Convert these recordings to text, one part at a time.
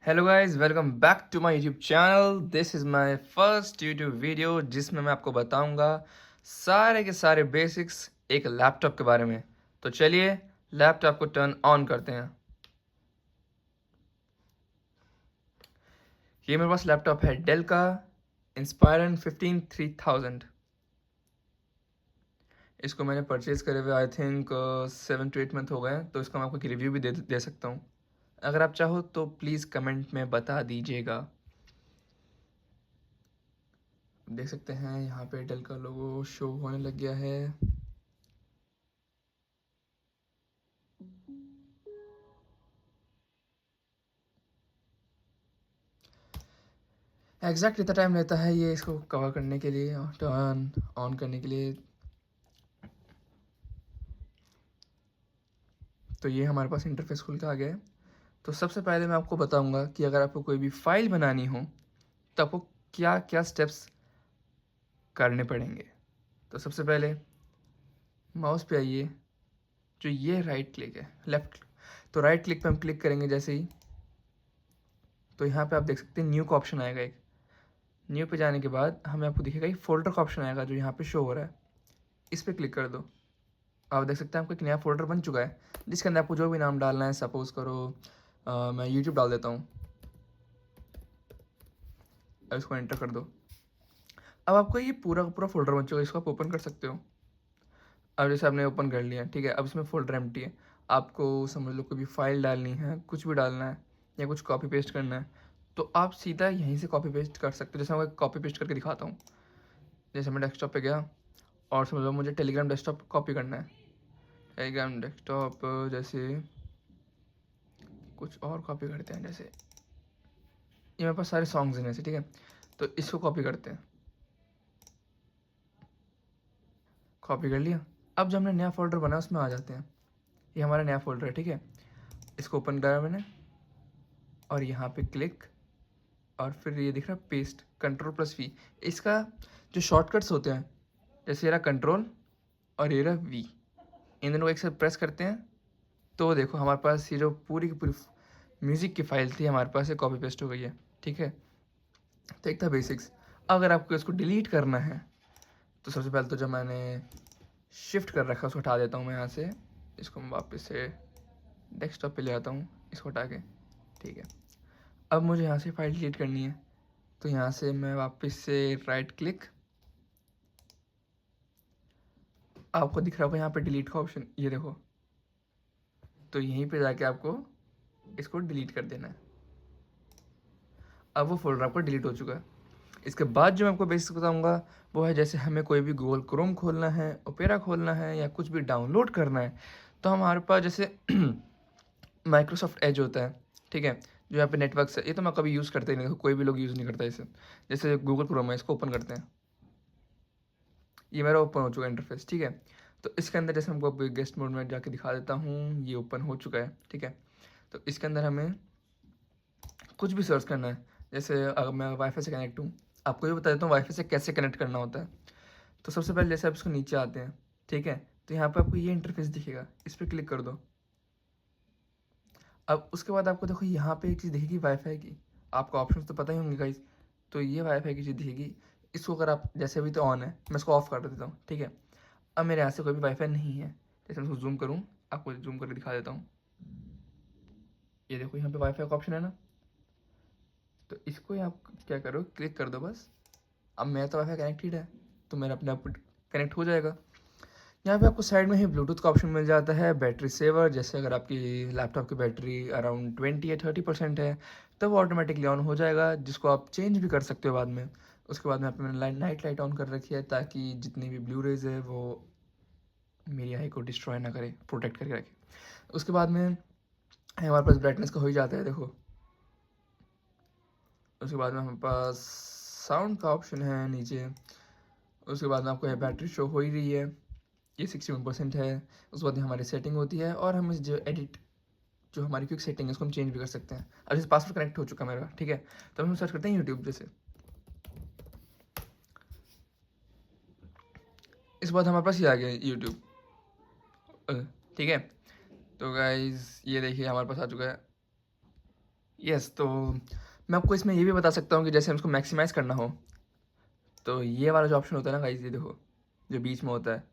Hello guys, welcome back to my YouTube channel. This is my first YouTube video जिसमें मैं आपको बताऊंगा सारे के सारे बेसिक्स एक लैपटॉप के बारे में। तो चलिए लैपटॉप को टर्न ऑन करते हैं। ये मेरे पास लैपटॉप है डेल का इंस्पायरन 15 3000। इसको मैंने परचेज करे हुए आई थिंक 7 to 8 मंथ हो गए हैं, तो इसका मैं आपको रिव्यू भी दे सकता हूँ। अगर आप चाहो तो प्लीज़ कमेंट में बता दीजिएगा। देख सकते हैं यहाँ पे डेल का लोगो शो होने लग गया है। एग्जैक्ट इतना टाइम लेता है ये इसको कवर करने के लिए, टर्न ऑन करने के लिए। तो ये हमारे पास इंटरफेस खुल के आ गया है। तो सबसे पहले मैं आपको बताऊंगा कि अगर आपको कोई भी फाइल बनानी हो तो आपको क्या क्या स्टेप्स करने पड़ेंगे। तो सबसे पहले माउस पे आइए, जो ये राइट क्लिक है लेफ्ट, तो राइट क्लिक पे हम क्लिक करेंगे जैसे ही, तो यहाँ पे आप देख सकते हैं न्यू का ऑप्शन आएगा। एक न्यू पे जाने के बाद हमें आपको दिखेगा एक फोल्डर का ऑप्शन आएगा जो यहाँ पे शो हो रहा है। इस पर क्लिक कर दो। आप देख सकते हैं आपको एक नया फोल्डर बन चुका है जिसके अंदर आपको जो भी नाम डालना है। सपोज करो मैं यूट्यूब डाल देता हूँ। अब इसको एंटर कर दो। अब आपको ये पूरा का पूरा फोल्डर बन चुका है, इसको आप ओपन कर सकते हो। अब जैसे आपने ओपन कर लिया, ठीक है, अब इसमें फोल्डर एम्प्टी है। आपको समझ लो कोई भी फाइल डालनी है, कुछ भी डालना है या कुछ कॉपी पेस्ट करना है, तो आप सीधा यहीं से कॉपी पेस्ट कर सकते हो। जैसे मैं कॉपी पेस्ट करके दिखाता हूँ। जैसे मैं डेस्कटॉप पे गया और समझ लो मुझे टेलीग्राम डेस्कटॉप कॉपी करना है। टेलीग्राम डेस्कटॉप जैसे कुछ और कॉपी करते हैं, जैसे ये मेरे पास सारे सॉन्ग्स हैं ऐसे, ठीक है, तो इसको कॉपी करते हैं। कॉपी कर लिया। अब जो हमने नया फोल्डर बनाया उसमें आ जाते हैं। ये हमारा नया फोल्डर है, ठीक है। इसको ओपन करा मैंने और यहाँ पे क्लिक, और फिर ये दिख रहा है पेस्ट, कंट्रोल+V। इसका जो शॉर्टकट्स होते हैं, जैसे ये रहा कंट्रोल और ये रहा V, इन दोनों को एक साथ प्रेस करते हैं तो देखो हमारे पास ये जो पूरी की पूरी म्यूज़िक की फाइल थी हमारे पास ये कॉपी पेस्ट हो गई है, ठीक है। तो एक था बेसिक्स। अगर आपको इसको डिलीट करना है तो सबसे पहले तो जब मैंने शिफ्ट कर रखा है उसको हटा देता हूँ मैं यहाँ से। इसको मैं वापस से डेस्कटॉप पे ले आता हूँ, इसको हटा के, ठीक है। अब मुझे यहाँ से फाइल डिलीट करनी है, तो यहाँ से मैं वापस से राइट क्लिक, आपको दिख रहा होगा यहाँ पे डिलीट का ऑप्शन, ये देखो, तो यहीं पे जाके आपको इसको डिलीट कर देना है। अब वो फोल्डर आपका डिलीट हो चुका है। इसके बाद जो मैं आपको बेसिक बताऊंगा वो है, जैसे हमें कोई भी गूगल क्रोम खोलना है, ओपेरा खोलना है या कुछ भी डाउनलोड करना है, तो हमारे पास जैसे माइक्रोसॉफ्ट एज होता है, ठीक है, जो यहाँ पे नेटवर्क से, ये तो मैं कभी यूज़ करता ही नहीं, कोई भी लोग यूज़ नहीं करता इसे। जैसे गूगल क्रोम है, इसको ओपन करते हैं। ये मेरा ओपन हो चुका है इंटरफेस, ठीक है। तो इसके अंदर जैसे हमको गेस्ट मोड में जाके दिखा देता हूँ, ये ओपन हो चुका है, ठीक है। तो इसके अंदर हमें कुछ भी सर्च करना है। जैसे अगर मैं वाईफाई से कनेक्ट हूँ, आपको ये बता देता हूँ वाईफाई से कैसे कनेक्ट करना होता है। तो सबसे पहले जैसे आप इसको नीचे आते हैं, ठीक है, तो यहाँ पे आपको ये इंटरफेस दिखेगा, इस पर क्लिक कर दो। अब उसके बाद आपको देखो यहाँ पे एक चीज़ दिखेगी वाईफाई की। आपको ऑप्शन तो पता ही होंगे गाइस। तो ये वाईफाई की चीज़ दिखेगी। इसको अगर आप, जैसे अभी तो ऑन है, मैं इसको ऑफ कर देता हूँ, ठीक है। अब मेरे यहाँ से कोई भी वाईफाई नहीं है। जैसे मैं इसको जूम करूँ, आपको जूम करके दिखा देता हूँ। ये देखो यहाँ पे वाईफाई का ऑप्शन है ना, तो इसको ही आप क्या करो, क्लिक कर दो बस। अब मेरा तो वाईफाई कनेक्टेड है, तो मेरा अपने आप कनेक्ट हो जाएगा। यहाँ पे आपको साइड में ही ब्लूटूथ का ऑप्शन मिल जाता है, बैटरी सेवर। जैसे अगर आपकी लैपटॉप की बैटरी अराउंड 20 या 30% है, तो वो ऑटोमेटिकली ऑन हो जाएगा, जिसको आप चेंज भी कर सकते हो बाद में। उसके बाद में यहाँ पे मैंने नाइट लाइट ऑन कर रखी है, ताकि जितनी भी ब्लू रेज है वो मेरी आई को डिस्ट्रॉय ना करे, प्रोटेक्ट करके रखे। उसके बाद में हमारे पास ब्राइटनेस का हो ही जाता है, देखो। उसके बाद में हमारे पास साउंड का ऑप्शन है नीचे। उसके बाद में आपको ये बैटरी शो हो ही रही है, ये 61% है। उसके बाद हमारी सेटिंग होती है, और हम इस जो एडिट, जो हमारी क्विक सेटिंग है, उसको हम चेंज भी कर सकते हैं। अब जैसे पासवर्ड कनेक्ट हो चुका है मेरा, ठीक है, तो हम सर्च करते हैं यूट्यूब जैसे। इस बाद हमारे पास ये आ गया यूट्यूब, ठीक है। तो गाइज ये देखिए हमारे पास आ चुका है यस, तो मैं आपको इसमें ये भी बता सकता हूँ कि जैसे हम इसको मैक्सिमाइज़ करना हो, तो ये वाला जो ऑप्शन होता है ना गाइस, ये देखो, जो बीच में होता है,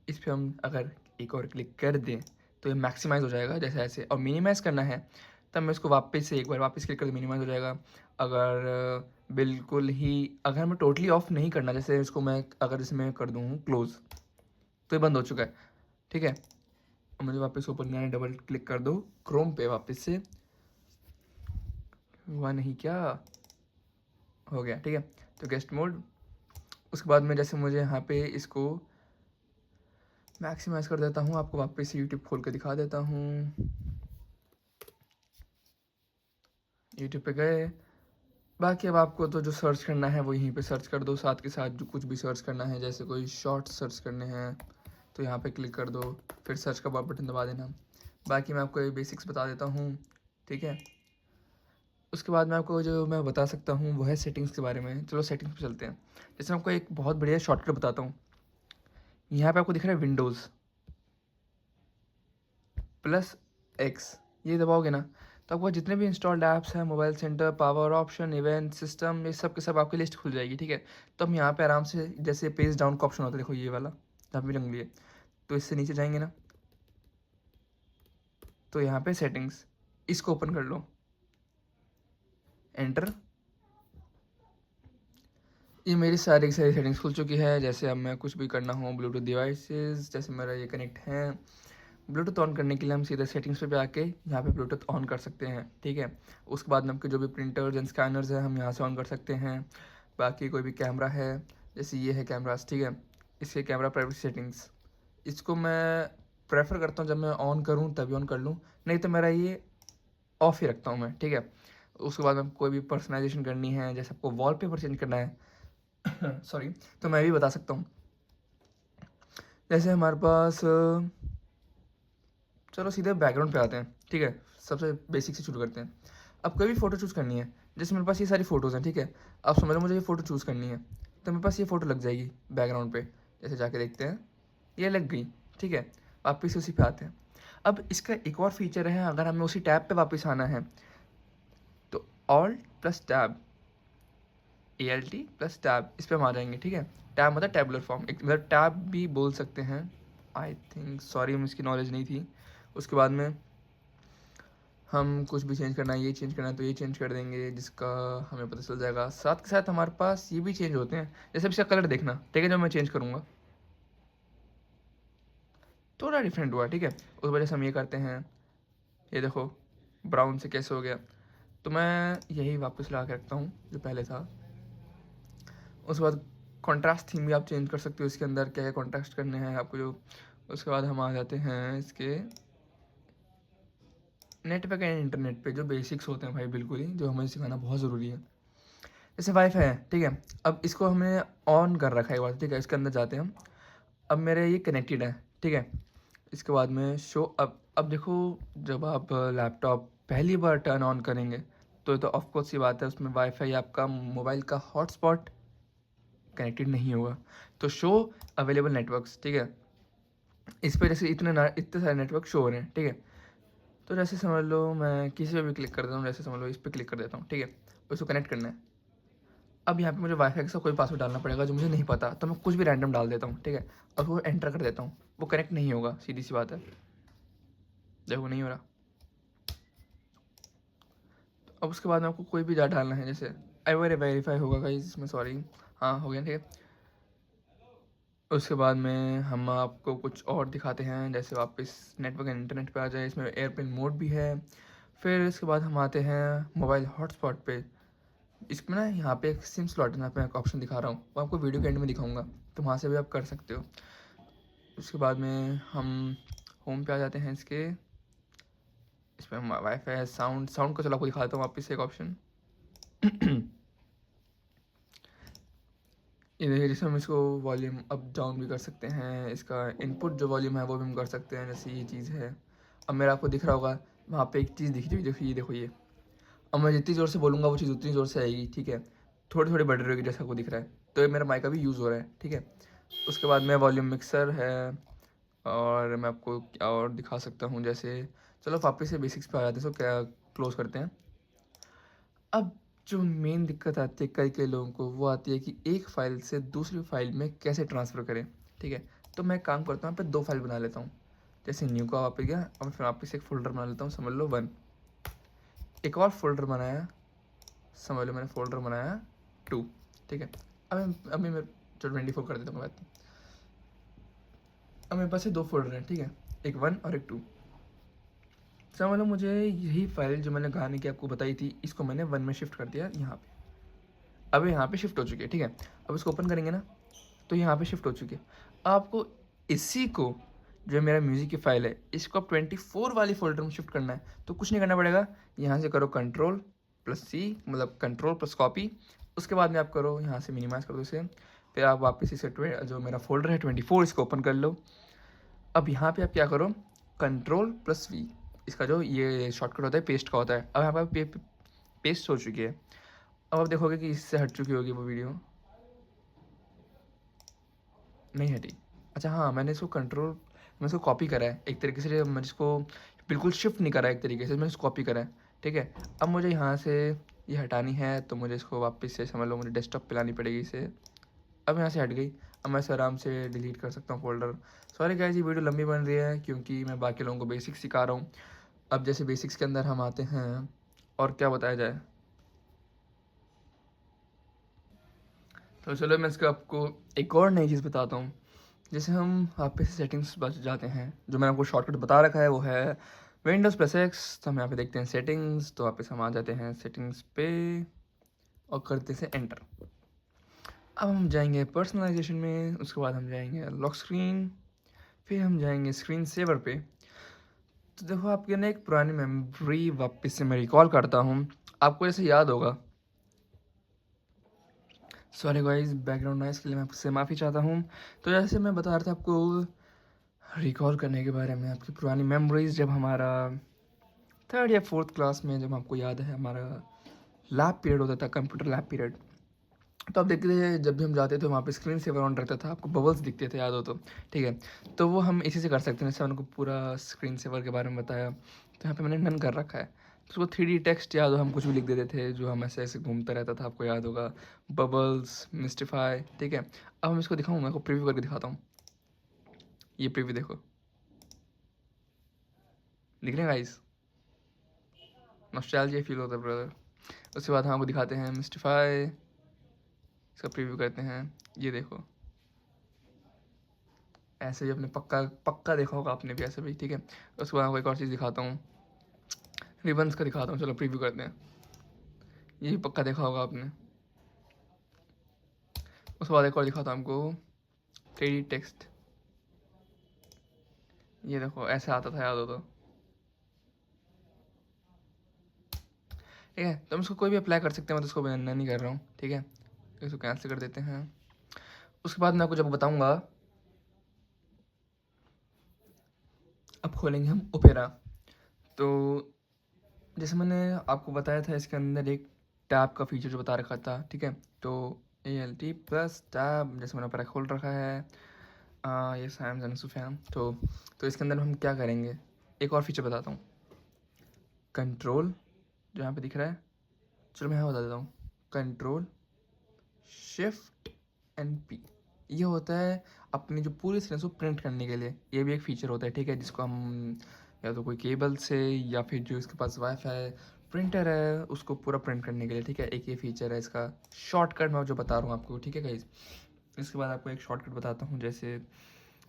इस पे हम अगर एक और क्लिक कर दें, तो ये मैक्सिमाइज़ हो जाएगा जैसे ऐसे। और मिनिमाइज़ करना है, तब मैं इसको वापस से एक बार वापस क्लिक कर दूँ, मिनिमाइज़ हो जाएगा। अगर बिल्कुल ही अगर हमें टोटली ऑफ नहीं करना, जैसे इसको मैं अगर इसमें कर दूँ क्लोज़, तो ये बंद हो चुका है, ठीक है। अब मुझे वापस ओपन करना है, डबल क्लिक कर दो क्रोम पे वापस से, हुआ नहीं क्या, हो गया, ठीक है। तो गेस्ट मोड, उसके बाद में जैसे मुझे यहाँ पे इसको मैक्सिमाइज़ कर देता हूँ, आपको वापस से यूट्यूब खोल के दिखा देता हूँ। यूट्यूब पे गए, बाकी अब आपको तो जो सर्च करना है वो यहीं पे सर्च कर दो, साथ के साथ जो कुछ भी सर्च करना है, जैसे कोई शॉर्ट्स सर्च करने हैं तो यहाँ पे क्लिक कर दो, फिर सर्च का बटन दबा देना। बाकी मैं आपको ये बेसिक्स बता देता हूँ, ठीक है। उसके बाद मैं आपको जो मैं बता सकता हूँ वो है सेटिंग्स के बारे में। चलो सेटिंग्स पे चलते हैं। जैसे मैं आपको एक बहुत बढ़िया शॉर्टकट बताता हूँ। यहाँ पे आपको दिख रहा है विंडोज़ +X, ये दबाओगे ना, तो आपको जितने भी इंस्टॉल्ड ऐप्स हैं, mobile centre, power option, event system, ये सब के सब आपकी लिस्ट खुल जाएगी, ठीक है। तो हम यहाँ पे आराम से, जैसे पेज डाउन का ऑप्शन होता है, देखो ये वाला जहाँ पे रंग लिए, तो इससे नीचे जाएंगे ना, तो यहाँ पे सेटिंग्स, इसको ओपन कर लो, एंटर। ये मेरी सारी की सारी सेटिंग्स खुल चुकी है। जैसे अब मैं कुछ भी करना हो, ब्लूटूथ डिवाइसेस, जैसे मेरा ये कनेक्ट है, ब्लूटूथ ऑन करने के लिए हम सीधे सेटिंग्स पे आके यहाँ पे ब्लूटूथ ऑन कर सकते हैं, ठीक है। उसके बाद में आपके जो भी प्रिंटर्स एंड स्कैनर्स हैं, हम यहाँ से ऑन कर सकते हैं। बाकी कोई भी कैमरा है, जैसे ये है कैमरास, ठीक है, इसके कैमरा प्राइवेसी सेटिंग्स, इसको मैं प्रेफर करता हूँ जब मैं ऑन करूँ तभी ऑन कर लूँ, नहीं तो मेरा ये ऑफ ही रखता हूँ मैं, ठीक है। उसके बाद में कोई भी पर्सनलाइजेशन करनी है, जैसे आपको वॉलपेपर चेंज करना है सॉरी, तो मैं भी बता सकता हूँ। जैसे हमारे पास चलो सीधे बैकग्राउंड पे आते हैं, ठीक है। सबसे बेसिक से शुरू करते हैं। अब कोई भी फ़ोटो चूज़ करनी है, जैसे मेरे पास ये सारी फ़ोटोज़ हैं, ठीक है। अब समझ लो मुझे ये फ़ोटो चूज़ करनी है, तो मेरे पास ये फ़ोटो लग जाएगी बैकग्राउंड पे। जैसे जाके देखते हैं, ये लग गई, ठीक है। वापस उसी पे आते हैं। अब इसका एक और फीचर है, अगर हमें उसी टैब पे वापस आना है, तो ऑल्ट प्लस टैब, ALT+टैब, इस पर हम आ जाएंगे, ठीक है। टैब मतलब टैबुलर फॉर्म, एक मतलब टैब भी बोल सकते हैं, आई थिंक, सॉरी मुझे इसकी नॉलेज नहीं थी। उसके बाद में हम कुछ भी चेंज करना है, ये चेंज करना है तो ये चेंज कर देंगे, जिसका हमें पता चल जाएगा। साथ के साथ हमारे पास ये भी चेंज होते हैं, जैसे इसका कलर देखना, ठीक है, जब मैं चेंज करूँगा थोड़ा डिफरेंट हुआ, ठीक है। उस वजह से हम ये करते हैं, ये देखो ब्राउन से कैसे हो गया, तो मैं यही वापस ला के रखता हूँ जो पहले था। उसके बाद कॉन्ट्रास्ट थीम भी आप चेंज कर सकते हो, इसके अंदर क्या क्या कॉन्ट्रास्ट करने हैं आपको जो। उसके बाद हम आ जाते हैं इसके नेट पे, कहीं इंटरनेट पे जो बेसिक्स होते हैं भाई, बिल्कुल ही जो हमें सिखाना बहुत ज़रूरी है। जैसे वाईफाई है, ठीक है। अब इसको हमने ऑन कर रखा है एक बार, ठीक है। इसके अंदर जाते हैं हम, अब मेरे ये कनेक्टेड है, ठीक है। इसके बाद में शो, अब देखो, जब आप लैपटॉप पहली बार टर्न ऑन करेंगे, तो ये तो ऑफकोर्स सी बात है, उसमें वाईफाई आपका मोबाइल का हॉटस्पॉट कनेक्टेड नहीं होगा। तो शो अवेलेबल नेटवर्क्स, ठीक है, इस पर जैसे इतने सारे नेटवर्क शो हो रहे हैं, ठीक है। तो जैसे समझ लो मैं किसी पे भी क्लिक कर देता हूँ, जैसे समझ लो इस पर क्लिक कर देता हूँ, ठीक है, उसको कनेक्ट करना है। अब यहाँ पे मुझे वाईफाई का कोई पासवर्ड डालना पड़ेगा जो मुझे नहीं पता, तो मैं कुछ भी रैंडम डाल देता हूँ, ठीक है, और वो एंटर कर देता हूँ, वो कनेक्ट नहीं होगा, सीधी सी बात है। देखो नहीं हो रहा। तो अब उसके बाद में आपको कोई भी डाटा डालना है, जैसे आई वेरीफाई होगा गाइस इसमें, सॉरी, हाँ हो गया, ठीक है। उसके बाद में हम आपको कुछ और दिखाते हैं, जैसे वापस नेटवर्क एंड इंटरनेट पे आ जाए, इसमें एयरप्लेन मोड भी है। फिर इसके बाद हम आते हैं मोबाइल हॉटस्पॉट पे। इसमें ना यहाँ पे एक सिम स्लॉट यहाँ पे एक ऑप्शन दिखा रहा हूँ, वो आपको वीडियो के एंड में दिखाऊंगा, तो वहाँ से भी आप कर सकते हो। उसके बाद में हम होम पे आ जाते हैं इसके, इसमें हम वाईफाई साउंड साउंड को चलो आपको दिखाता हूँ वापस से एक ऑप्शन ये देखिए, जैसे हम इसको वॉल्यूम अप डाउन भी कर सकते हैं, इसका इनपुट जो वॉल्यूम है वो भी हम कर सकते हैं, जैसे ये चीज़ है। अब मेरा आपको दिख रहा होगा वहाँ पे एक चीज़ दिख रही है, देखो ये। अब मैं जितनी ज़ोर से बोलूँगा वो चीज़ उतनी ज़ोर से आएगी, ठीक है। थोड़ी थोड़ी बढ़ रही होगी जैसा आपको दिख रहा है, तो ये मेरा माइक का भी यूज़ हो रहा है, ठीक है। उसके बाद में वॉल्यूम मिक्सर है, और मैं आपको क्या और दिखा सकता हूँ, जैसे चलो वापस से बेसिक्स पे आ जाते हैं, सो क्या क्लोज करते हैं। अब जो मेन दिक्कत आती है कई कई लोगों को, वो आती है कि एक फ़ाइल से दूसरी फ़ाइल में कैसे ट्रांसफ़र करें, ठीक है। तो मैं काम करता हूँ, यहाँ पे 2 फ़ाइल बना लेता हूँ। जैसे न्यू का वापस गया, अब फिर वापस एक फ़ोल्डर बना लेता हूँ, समझ लो 1। एक और फ़ोल्डर बनाया, समझ लो मैंने फ़ोल्डर बनाया 2, ठीक है। अभी मैं जो 24 कर देता हूँ बात। अब मेरे पास ये 2 फ़ोल्डर हैं, ठीक है। एक 1 और एक 2। समझ लो मुझे यही फ़ाइल जो मैंने गाने की आपको बताई थी, इसको मैंने 1 में शिफ्ट कर दिया यहाँ पे। अब यहाँ पे शिफ्ट हो चुकी है, ठीक है। अब इसको ओपन करेंगे ना, तो यहाँ पे शिफ्ट हो चुकी है। आपको इसी को, जो मेरा म्यूज़िक की फ़ाइल है, इसको अब 24 वाली फ़ोल्डर में शिफ्ट करना है। तो कुछ नहीं करना पड़ेगा, यहाँ से करो कंट्रोल प्लस सी, मतलब कंट्रोल प्लस कॉपी। उसके बाद में आप करो यहाँ से मिनिमाइज़ कर दो इसे, फिर आप वापस इसे जो मेरा फ़ोल्डर है 24, इसको ओपन कर लो। अब यहाँ पे आप क्या करो, कंट्रोल प्लस वी, इसका जो ये शॉर्टकट होता है पेस्ट का होता है। अब यहाँ पर पेस्ट हो चुकी है। अब आप देखोगे कि इससे हट चुकी होगी वो वीडियो, नहीं हटी। अच्छा हाँ, मैंने इसको कॉपी करा है एक तरीके से, मैं इसको बिल्कुल शिफ्ट नहीं करा है, एक तरीके से मैंने इसको कॉपी करा है, ठीक है। अब मुझे यहाँ से ये हटानी है, तो मुझे इसको वापस से, समझ लो मुझे डेस्कटॉप पे लानी पड़ेगी इसे। अब यहाँ से हट गई। अब मैं इसे आराम से डिलीट कर सकता हूँ फ़ोल्डर। सॉरी गाइस, ये वीडियो लंबी बन रही है क्योंकि मैं बाकी लोगों को बेसिक्स सिखा रहा हूँ। अब जैसे बेसिक्स के अंदर हम आते हैं, और क्या बताया जाए, तो चलो मैं इसका आपको एक और नई चीज़ बताता हूँ। जैसे हम वापस सेटिंग्स बच जाते हैं, जो मैंने आपको शॉर्टकट बता रखा है वो है विंडोज़ प्लस एक्स। तो हम यहाँ पे देखते हैं सेटिंग्स, तो वापस हम आ जाते हैं सेटिंग्स पे और करते हैं एंटर। अब हम जाएंगे पर्सनलाइजेशन में, उसके बाद हम जाएंगे लॉक स्क्रीन, फिर हम जाएंगे स्क्रीन सेवर पे। तो देखो आपके ना एक पुरानी मेमोरी वापस से मैं रिकॉल करता हूँ, आपको जैसे याद होगा। सॉरी गाइस, बैकग्राउंड नॉइस के लिए मैं आपसे माफ़ी चाहता हूँ। तो जैसे मैं बता रहा था आपको रिकॉल करने के बारे में, आपकी पुरानी मेमोरीज, जब हमारा 3rd या 4th क्लास में, जब आपको याद है हमारा लैब पीरियड होता था, कंप्यूटर लैब पीरियड। तो आप देखते थे जब भी हम जाते थे वहाँ पे स्क्रीन सेवर ऑन रहता था, आपको बबल्स दिखते थे, याद हो तो, ठीक है। तो वो हम इसी से कर सकते हैं, जैसे उनको पूरा स्क्रीन सेवर के बारे में बताया। तो यहाँ पे मैंने नन कर रखा है। तो उसको 3D टेक्स्ट याद हो, हम कुछ भी लिख देते थे जो हम ऐसे ऐसे घूमता रहता था, आपको याद होगा, बबल्स, मिस्टिफाई, ठीक है। अब हम इसको दिखाऊँ, मैं आपको प्रीव्यू करके दिखाता हूँ। ये प्रीव्यू देखो, दिख रहे हैं गाइस, नॉस्टैल्जिया फील होता है ब्रदर। उसके बाद हम आपको दिखाते हैं मिस्टिफाई, इसका प्रीव्यू करते हैं, ये देखो, ऐसे भी आपने पक्का पक्का देखा होगा आपने भी ऐसे भी, ठीक है। उसके बाद आपको एक और चीज़ दिखाता हूँ, रिबन्स का दिखाता हूँ, चलो प्रीव्यू करते हैं, ये भी पक्का देखा होगा आपने। उसके बाद एक और दिखाता हूँ आपको, 3D टेक्स्ट, ये देखो ऐसे आता था, याद हो तो, ठीक है। तो हम इसको कोई भी अप्लाई कर सकते हैं, मैं तो इसको मैं नहीं कर रहा हूँ, ठीक है। तो इसको कैंसिल कर देते हैं। उसके बाद मैं आपको जब बताऊँगा, अब खोलेंगे हम ओपेरा। तो जैसे मैंने आपको बताया था, इसके अंदर एक टैब का फीचर जो बता रखा था, ठीक है। तो ALT प्लस टैब, जैसे मैंने ओपेरा खोल रखा है, ये सैम सुफैम। तो इसके अंदर हम क्या करेंगे, एक और फीचर बताता हूँ, कंट्रोल, जो यहाँ पे दिख रहा है, चलो मैं यहाँ बता देता हूँ, कंट्रोल शिफ्ट एंड पी, ये होता है अपनी जो पूरी सेंटेंस को प्रिंट करने के लिए। ये भी एक फ़ीचर होता है, ठीक है, जिसको हम या तो कोई केबल से, या फिर जो इसके पास वाईफाई प्रिंटर है उसको पूरा प्रिंट करने के लिए, ठीक है। एक ये फीचर है इसका, शॉर्टकट मैं जो बता रहा हूँ आपको, ठीक है गाइस। इसके बाद आपको एक शॉर्टकट बताता हूँ, जैसे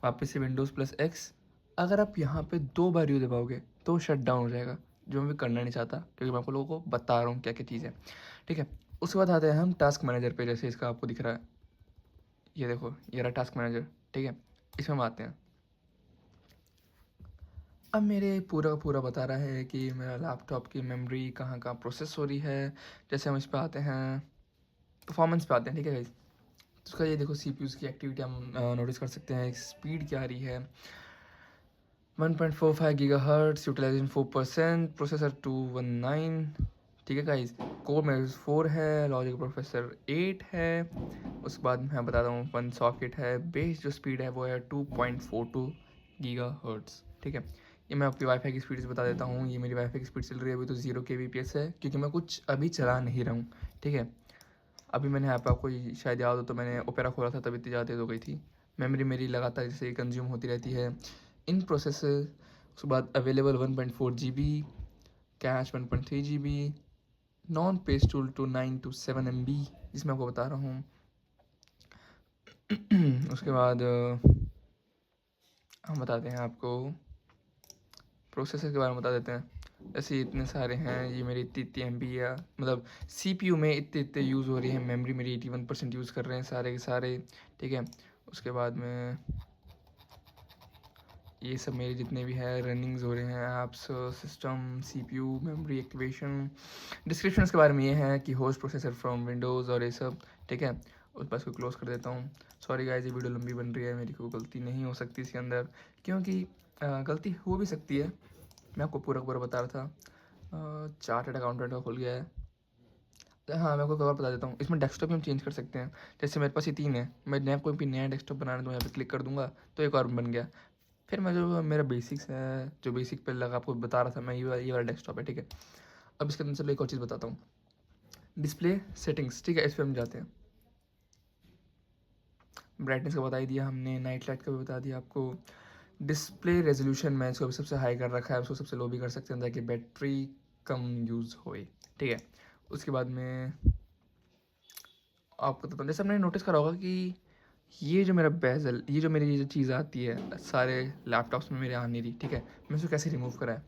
वापस से विंडोज़ प्लस एक्स, अगर आप यहाँ पे 2 बार यू दबाओगे तो शट डाउन हो जाएगा, जो मैं भी करना नहीं चाहता, क्योंकि मैं आप लोगों को बता रहा हूँ क्या क्या चीज़ है, ठीक है। उसके बाद आते हैं हम टास्क मैनेजर पे, जैसे इसका आपको दिख रहा है, ये देखो, ये रहा टास्क मैनेजर, ठीक है। इसमें हम आते हैं। अब मेरे पूरा का पूरा बता रहा है कि मेरा लैपटॉप की मेमोरी कहाँ कहाँ प्रोसेस हो रही है। जैसे हम इस पे आते हैं, परफॉर्मेंस पे आते हैं, ठीक है गाइस। तो उसका ये देखो, CPUs की एक्टिविटी हम नोटिस कर सकते हैं, स्पीड क्या आ रही है, 1.45 गीगाहर्ट्ज़, यूटिलाइजेशन 4%, प्रोसेसर 219, ठीक है गाइस। कोर मेरे 4 है, लॉजिक प्रोसेसर 8 है। उसके बाद मैं बताता हूँ, 1 सॉकेट है, बेस जो स्पीड है वो है 2.42 गीगाहर्ट्ज़, ठीक है। ये मैं आपकी वाईफाई की स्पीड से बता देता हूँ। ये मेरी वाईफाई की स्पीड चल रही है अभी तो 0 kbps है, क्योंकि मैं कुछ अभी चला नहीं रहा हूँ, ठीक है। अभी मैंने यहाँ पे आपको शायद याद हो तो मैंने ओपेरा खोला था, तब इतनी ज़्यादा तेज़ हो गई थी। मेमोरी मेरी लगातार जैसे कंज्यूम होती रहती है इन प्रोसेस। उसके बाद available 1.4 GB, cache 1.3 GB, non page tool to 9 to 7 MB, जिसमें आपको बता रहा हूँ। उसके बाद हम बताते हैं आपको प्रोसेसर के बारे में बता देते हैं। जैसे इतने सारे हैं, ये मेरी इतनी इतनी एम बी है, मतलब CPU में इतने इतने यूज़ हो रही है, मेमोरी मेरी 81% यूज़ कर रहे हैं सारे के सारे, ठीक है। उसके बाद में ये सब मेरे जितने भी है रनिंग्स हो रहे हैं apps, system, CPU, memory activation. Description के बारे में ये है कि होस्ट प्रोसेसर फ्रॉम विंडोज़ और ये सब, ठीक है। उस पर इसको क्लोज कर देता हूँ। सॉरी गाइस, ये वीडियो लंबी बन रही है, मेरी कोई गलती नहीं हो सकती इसके अंदर, क्योंकि गलती हो भी सकती है। मैं आपको पूरा पूरा बता रहा था। चार्टर्ड अकाउंटेंट का खुल गया है। हाँ, मैं आपको एक और बता देता हूँ, इसमें डेस्कटॉप भी हम चेंज कर सकते हैं। जैसे मेरे पास ये 3 है, मैं नया कोई भी नया डेस्कटॉप बनाना तो यहाँ पे क्लिक कर दूंगा तो एक और बन गया। फिर मैं जो मेरा बेसिक्स है, जो बेसिक पे लगा आपको बता रहा था मैं, ये वाला डेस्कटॉप है, ठीक है। अब इसके अंदर चलो एक और चीज़ बताता हूँ, डिस्प्ले सेटिंग्स, ठीक है। इस पर हम जाते हैं। ब्राइटनेस का बता ही दिया हमने, नाइट लाइट का भी बता दिया आपको। डिस्प्ले रेजोल्यूशन मैं इसको सबसे हाई कर रखा है, उसको सबसे लो भी कर सकते हैं ताकि बैटरी कम यूज़ होए, ठीक है। उसके बाद में आपको बताता हूँ, जैसे आपने नोटिस करा होगा कि ये जो मेरा बेजल, ये जो मेरी ये जो चीज़ आती है सारे लैपटॉप्स में मेरे आ नहीं रही, ठीक है। मैं इसको कैसे रिमूव करा है,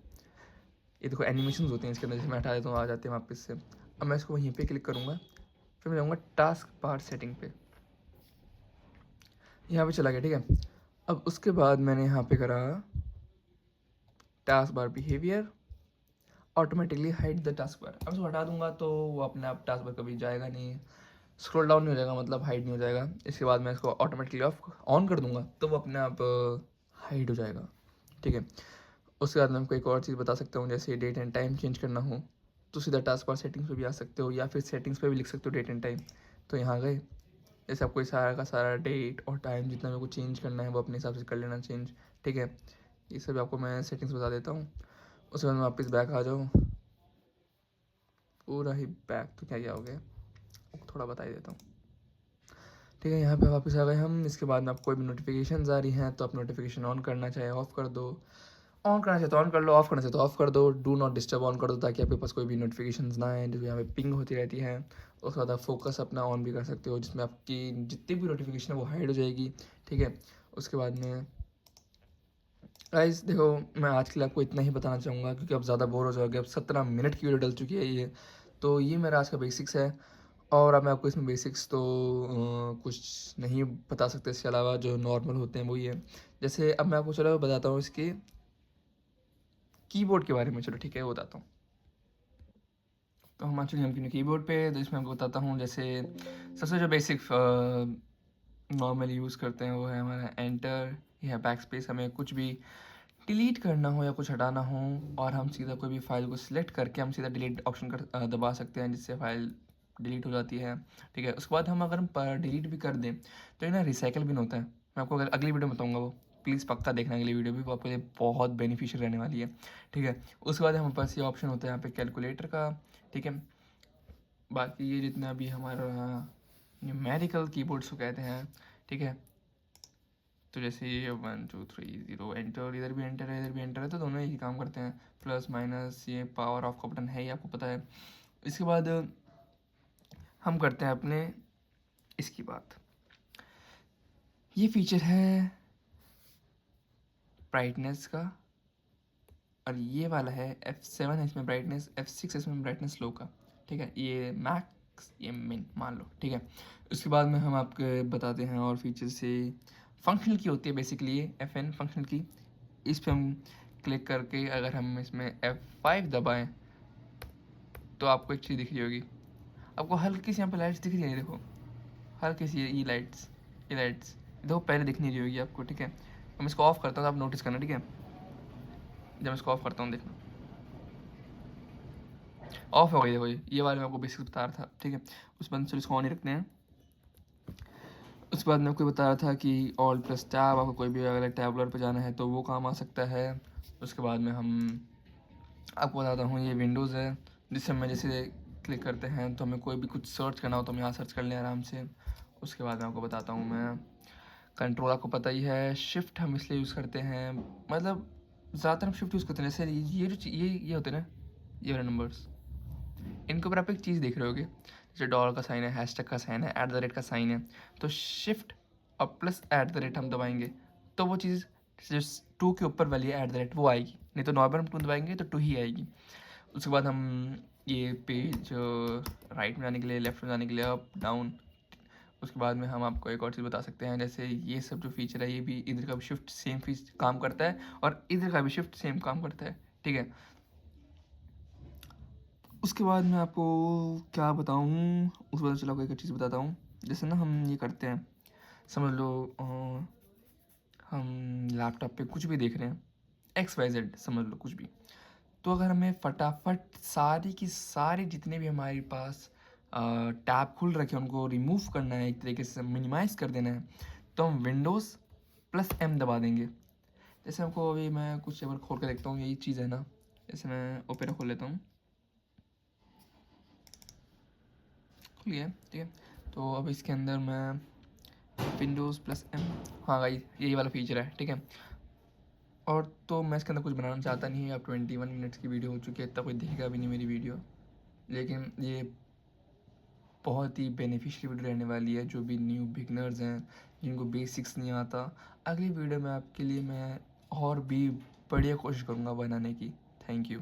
ये देखो एनिमेशंस होते हैं इसके अंदर, जैसे मैं हटा देता हूँ आ जाते हैं वापस से। अब मैं इसको वहीं पे क्लिक करूँगा, फिर मैं जाऊँगा टास्क बार सेटिंग पे, यहाँ पे चला गया, ठीक है। अब उसके बाद मैंने यहाँ पे करा task bar behaviour, automatically hide the task bar. अब इसको हटा दूंगा तो वो अपने आप टास्क बार कभी जाएगा नहीं, स्क्रॉल डाउन नहीं हो जाएगा, मतलब हाइड नहीं हो जाएगा। इसके बाद मैं इसको ऑटोमेटिकली ऑफ ऑन कर दूंगा तो वो अपने आप हाइड हो जाएगा, ठीक है। उसके बाद मैं आपको एक और चीज़ बता सकता हूँ, जैसे डेट एंड टाइम चेंज करना हो तो सीधा टास्क बार सेटिंग्स पे भी आ सकते हो, या फिर सेटिंग्स पे भी लिख सकते हो डेट एंड टाइम, तो यहाँ गए। जैसे आपको सारा का सारा डेट और टाइम जितना मेरे को चेंज करना है वो अपने हिसाब से कर लेना चेंज, ठीक है। ये सब आपको मैं सेटिंग्स बता देता हूँ। उसके बाद मैं वापस बैक आ जाऊँ, पूरा ही बैक तो क्या हो गया, थोड़ा बता ही देता हूँ, ठीक है। यहाँ पे वापस आ गए हम। इसके बाद में आपको कोई भी नोटिफिकेशन आ रही हैं तो आप नोटिफिकेशन ऑन करना चाहे ऑफ़ कर दो, ऑन करना चाहे तो ऑन कर लो, ऑफ़ करना चाहे तो ऑफ़ कर दो। डू नॉट डिस्टर्ब ऑन कर दो ताकि आपके पास कोई भी नोटिफिकेशंस ना आए जो यहाँ पे पिंग होती रहती हैं। उसके बाद आप फोकस अपना ऑन भी कर सकते हो, जिसमें आपकी जितनी भी नोटिफिकेशन है वो हाइड हो जाएगी, ठीक है। उसके बाद में गाइस देखो, मैं आज के लिए आपको इतना ही बताना चाहूँगा क्योंकि अब ज़्यादा बोर हो जाओगे। अब 17 मिनट की वीडियो डल चुकी है ये, तो ये मेरा आज का बेसिक्स है। और अब मैं आपको इसमें बेसिक्स तो कुछ नहीं बता सकते, इसके अलावा जो नॉर्मल होते हैं वही है। जैसे अब मैं आपको चलो बताता हूँ इसके कीबोर्ड के बारे में, चलो ठीक है वो बताता हूँ। तो हम आ चुके हैं अपने कीबोर्ड पे, तो इसमें आपको बताता हूँ। जैसे सबसे जो बेसिक नॉर्मली यूज़ करते हैं वो है हमारा एंटर या बैक स्पेस। हमें कुछ भी डिलीट करना हो या कुछ हटाना हो और हम सीधा कोई भी फाइल को सिलेक्ट करके हम सीधा डिलीट ऑप्शन कर दबा सकते हैं, जिससे फाइल डिलीट हो जाती है, ठीक है। उसके बाद हम अगर हम डिलीट भी कर दें तो ये ना रिसाइकल भी होता है। मैं आपको अगली वीडियो में बताऊँगा, वो प्लीज़ पक्का देखना अगली वीडियो भी, वो आपके लिए बहुत बेनिफिशियल रहने वाली है, ठीक है। उसके बाद हमारे पास ये ऑप्शन होता है यहाँ पे कैलकुलेटर का, ठीक है। बाकी ये जितना भी हमारा न्यूमेरिकल कीबोर्ड्स को कहते हैं, ठीक है। तो जैसे ये 1 2 3 0 एंटर, इधर भी एंटर है इधर भी एंटर है, तो दोनों ही काम करते हैं। प्लस माइनस ये पावर ऑफ का बटन है, ये आपको पता है। इसके बाद हम करते हैं अपने इसकी बात। ये फीचर है ब्राइटनेस का, और ये वाला है F7 है इसमें ब्राइटनेस, F6 है इसमें ब्राइटनेस लो का, ठीक है। ये मैक्स, ये मिन मान लो, ठीक है। उसके बाद में हम आपके बताते हैं और फीचर से फंक्शनल की होती है बेसिकली, ये FN फंक्शनल की। इस पर हम क्लिक करके अगर हम इसमें F5 दबाएं तो आपको एक चीज़ दिख रही होगी, आपको हल्की सी यहाँ पे लाइट्स दिख रही है, देखो हल्की सी ये लाइट्स, ये लाइट्स देखो पहले दिख नहीं रही होगी आपको, ठीक है। हम इसको ऑफ करता हूँ तो आप नोटिस करना, ठीक है। जब इसको ऑफ करता हूँ देखना ऑफ हो गई, देखो ये वाले मैं आपको बेसिक बता रहा था, ठीक है। उस बाद चलो इसको ऑन ही रखते हैं। उसके बाद मैं आपको बता रहा था कि ऑल प्लस टैब, आपको कोई भी अगर टैबलर पर जाना है तो वो काम आ सकता है। उसके बाद में हम आपको बताता हूँ, ये विंडोज़ है जिससे हम जैसे क्लिक करते हैं तो हमें कोई भी कुछ सर्च करना हो तो हम यहाँ सर्च कर लें आराम से। उसके बाद मैं आपको बताता हूँ, मैं कंट्रोल आपको पता ही है, शिफ्ट हम इसलिए यूज़ करते हैं, मतलब ज़्यादातर हम शिफ्ट यूज़ करते हैं। जैसे ये जो ये होते हैं ना, ये वाले नंबर्स, इनके ऊपर आप एक चीज़ देख रहे होगे, जैसे डॉलर का साइन है, हैशटैग का साइन है, एट द रेट का साइन है, तो शिफ्ट और प्लस एट द रेट हम दबाएंगे तो वो चीज़ जो टू के ऊपर वाली है एट द रेट वो आएगी, नहीं तो नॉर्मल हम टू दबाएंगे तो टू ही आएगी। उसके बाद हम ये पेज राइट में जाने के लिए, लेफ्ट में जाने के लिए अप डाउन। उसके बाद में हम आपको एक और चीज़ बता सकते हैं, जैसे ये सब जो फीचर है ये भी इधर का भी शिफ्ट सेम फीच काम करता है और इधर का भी शिफ्ट सेम काम करता है, ठीक है। उसके बाद मैं आपको क्या बताऊँ, उसके बाद चलो आपको एक चीज़ बताता हूँ। जैसे ना हम ये करते हैं, समझ लो हम लैपटॉप पे कुछ भी देख रहे हैं, XYZ समझ लो कुछ भी, तो अगर हमें फटाफट सारी की सारी जितने भी हमारे पास टैब खुल रखे हैं उनको रिमूव करना है, एक तरीके से मिनिमाइज़ कर देना है, तो हम विंडोज़ प्लस M दबा देंगे। जैसे आपको अभी मैं कुछ एक बार खोल कर देखता हूँ, यही चीज़ है ना, जैसे मैं ओपेरा खोल लेता हूँ, खुल गया, ठीक है। तो अब इसके अंदर मैं विंडोज़ प्लस M, हाँ भाई यही वाला फीचर है, ठीक है। और तो मैं इसके अंदर कुछ बनाना चाहता नहीं है, अब 21 मिनट्स की वीडियो हो चुकी है, इतना कोई देखेगा भी नहीं मेरी वीडियो, लेकिन ये बहुत ही बेनिफिशियल वीडियो रहने वाली है जो भी न्यू बिगनर्स हैं, जिनको बेसिक्स नहीं आता। अगली वीडियो में आपके लिए मैं और भी बढ़िया कोशिश करूँगा बनाने की। Thank you.